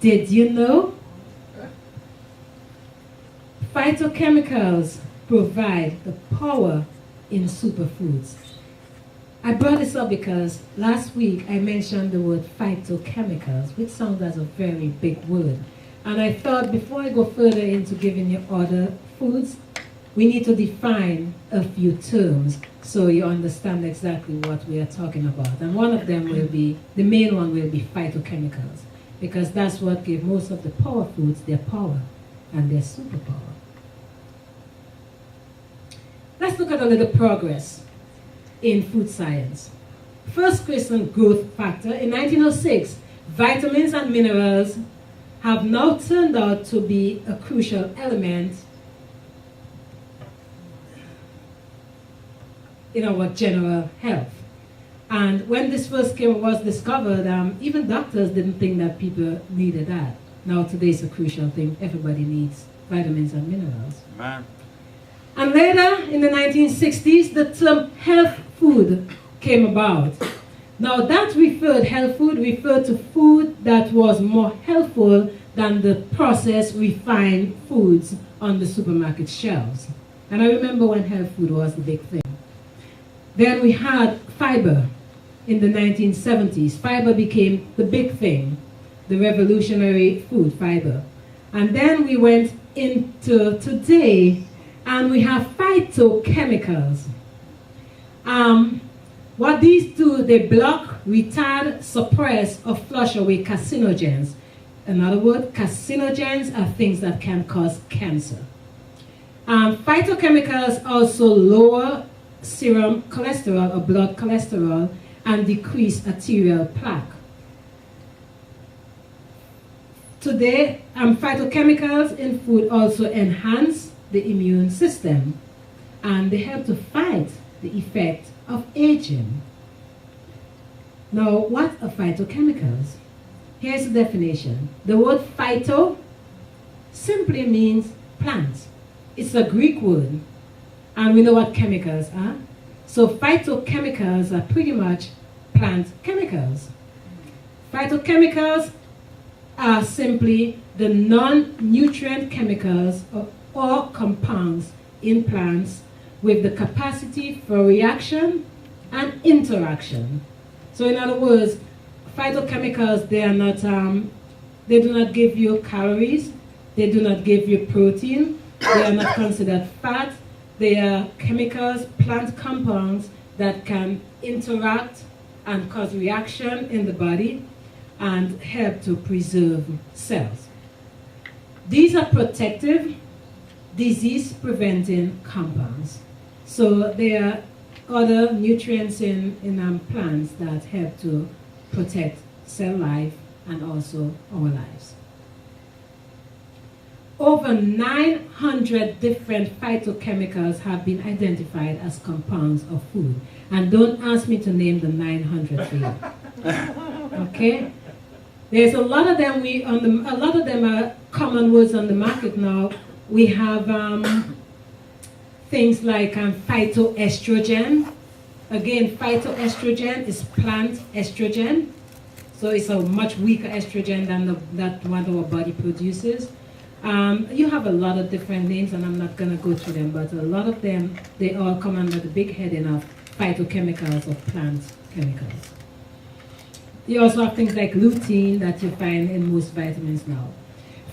Did you know? Phytochemicals provide the power in superfoods. I brought this up because last week I mentioned the word phytochemicals, which sounds as a very big word. And I thought before I go further into giving you other foods, we need to define a few terms so you understand exactly what we are talking about. And one of them will be, the main one will be phytochemicals, because that's what gives most of the power foods their power and their superpower. Let's look at a little progress in food science. First Christian growth factor in 1906, vitamins and minerals have now turned out to be a crucial element in our general health. And when this first was discovered, even doctors didn't think that people needed that. Now today is a crucial thing. Everybody needs vitamins and minerals. Man. And later, in the 1960s, the term health food came about. Now that health food referred to food that was more healthful than the processed, refined foods on the supermarket shelves. And I remember when health food was the big thing. Then we had fiber in the 1970s. Fiber became the big thing, the revolutionary food, fiber. And then we went into today, and we have phytochemicals. What these do, they block, retard, suppress, or flush away carcinogens. In other words, carcinogens are things that can cause cancer. Phytochemicals also lower serum cholesterol or blood cholesterol and decrease arterial plaque. Today, phytochemicals in food also enhance the immune system, and they help to fight the effect of aging. Now, what are phytochemicals? Here's the definition. The word phyto simply means plant. It's a Greek word, and we know what chemicals are. So phytochemicals are pretty much plant chemicals. Phytochemicals are simply the non-nutrient chemicals or compounds in plants with the capacity for reaction and interaction. So in other words, phytochemicals, they are not, they do not give you calories, they do not give you protein, they are not considered fat. They are chemicals, plant compounds that can interact and cause reaction in the body and help to preserve cells. These are protective, disease-preventing compounds. So there are other nutrients in plants that help to protect cell life and also our lives. Over 900 different phytochemicals have been identified as compounds of food. And don't ask me to name the 900 for you. Okay? There's a lot of them. A lot of them are common words on the market now. We have things like phytoestrogen. Again, phytoestrogen is plant estrogen. So it's a much weaker estrogen than that one our body produces. You have a lot of different names, and I'm not going to go through them, but a lot of them, they all come under the big heading of phytochemicals or plant chemicals. You also have things like lutein that you find in most vitamins now.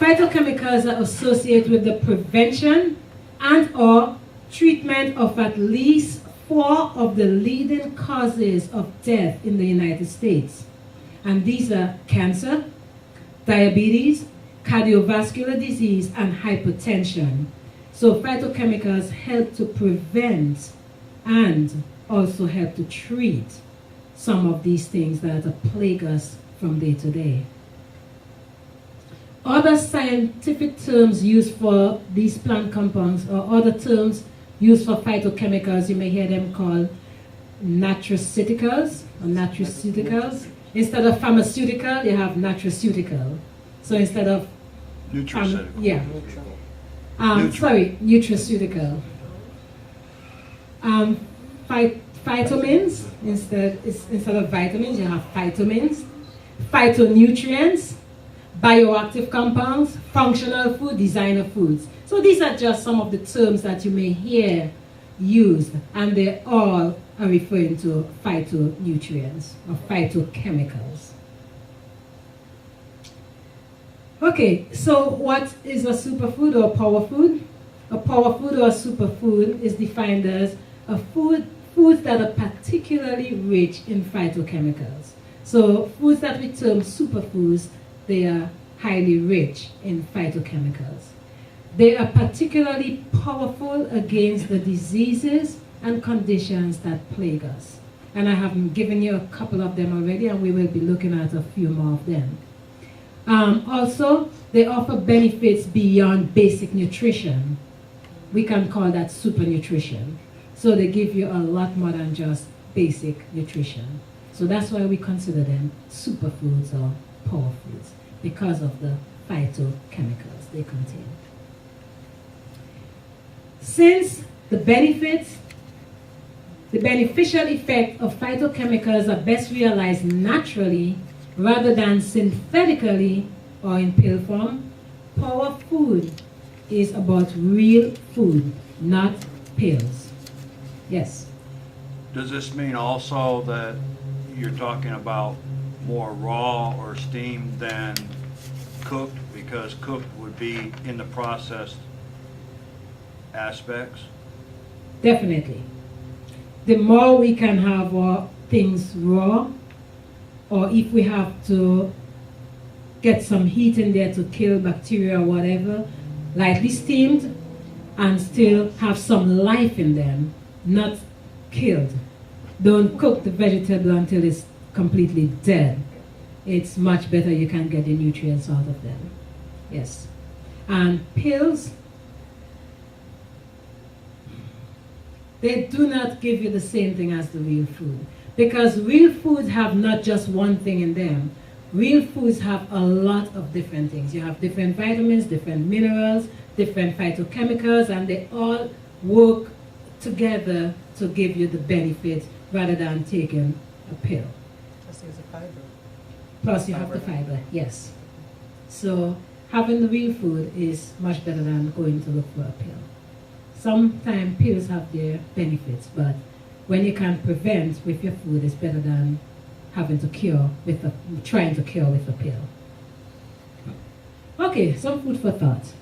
Phytochemicals are associated with the prevention and or treatment of at least 4 of the leading causes of death in the United States. And these are cancer, diabetes, cardiovascular disease, and hypertension. So phytochemicals help to prevent and also help to treat some of these things that plague us from day to day. Other scientific terms used for these plant compounds, or other terms used for phytochemicals, you may hear them called nutraceuticals or nutraceuticals. Instead of pharmaceutical, you have nutraceutical. So instead of nutraceutical. Nutraceutical. Phytamins, instead of vitamins, you have phytamins. Phytonutrients, bioactive compounds, functional food, designer foods. So these are just some of the terms that you may hear used, and they all are referring to phytonutrients or phytochemicals. Okay, so what is a superfood or power food? A power food or a superfood is defined as a foods that are particularly rich in phytochemicals. So foods that we term superfoods, they are highly rich in phytochemicals. They are particularly powerful against the diseases and conditions that plague us. And I have given you a couple of them already, and we will be looking at a few more of them. Also, they offer benefits beyond basic nutrition. We can call that super nutrition. So they give you a lot more than just basic nutrition. So that's why we consider them superfoods or power foods, because of the phytochemicals they contain. Since the beneficial effect of phytochemicals are best realized naturally rather than synthetically or in pill form, power food is about real food, not pills. Yes? Does this mean also that you're talking about more raw or steamed than cooked? Because cooked would be in the processed aspects? Definitely. The more we can have our things raw, or if we have to get some heat in there to kill bacteria or whatever, lightly steamed and still have some life in them, not killed. Don't cook the vegetable until it's completely dead. It's much better, you can get the nutrients out of them. Yes. And pills, they do not give you the same thing as the real food. Because real foods have not just one thing in them. Real foods have a lot of different things. You have different vitamins, different minerals, different phytochemicals, and they all work together to give you the benefit rather than taking a pill. Plus there's a fiber. Plus you have the fiber, yes. So having the real food is much better than going to look for a pill. Sometimes pills have their benefits, but when you can prevent with your food, it's better than having to trying to cure with a pill. Okay, some food for thought.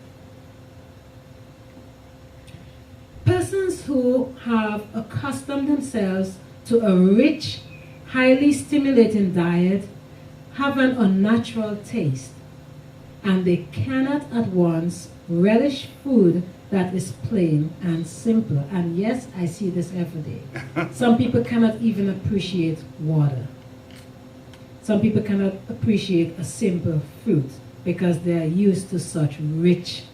Persons who have accustomed themselves to a rich, highly stimulating diet have an unnatural taste, and they cannot at once relish food that is plain and simple. And yes, I see this every day. Some people cannot even appreciate water. Some people cannot appreciate a simple fruit because they are used to such rich,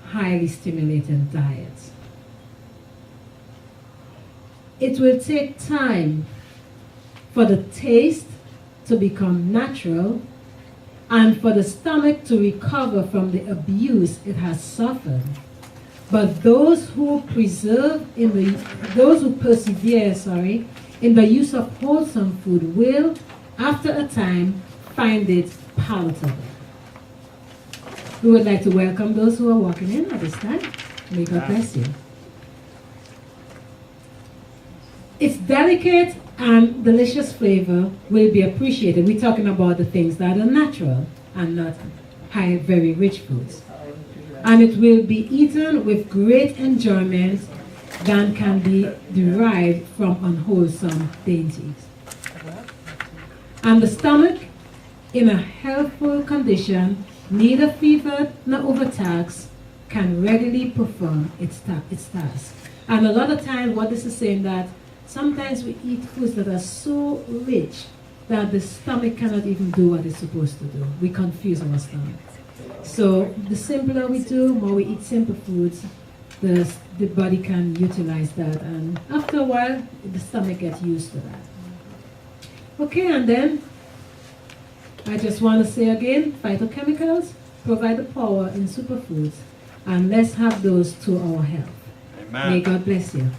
highly stimulating diets. It will take time for the taste to become natural and for the stomach to recover from the abuse it has suffered. But those who persevere in the use of wholesome food will, after a time, find it palatable. We would like to welcome those who are walking in at this time. May God bless you. Its delicate and delicious flavor will be appreciated. We're talking about the things that are natural and not very rich foods. And it will be eaten with great enjoyment than can be derived from unwholesome dainties. And the stomach, in a healthful condition, neither fevered nor overtaxed, can readily perform its task. And a lot of times what this is saying that sometimes we eat foods that are so rich that the stomach cannot even do what it's supposed to do. We confuse our stomach. So the simpler we do, more we eat simple foods, the body can utilize that, and after a while, the stomach gets used to that. Okay, and then I just want to say again, phytochemicals provide the power in superfoods, and let's have those to our health. Amen. May God bless you.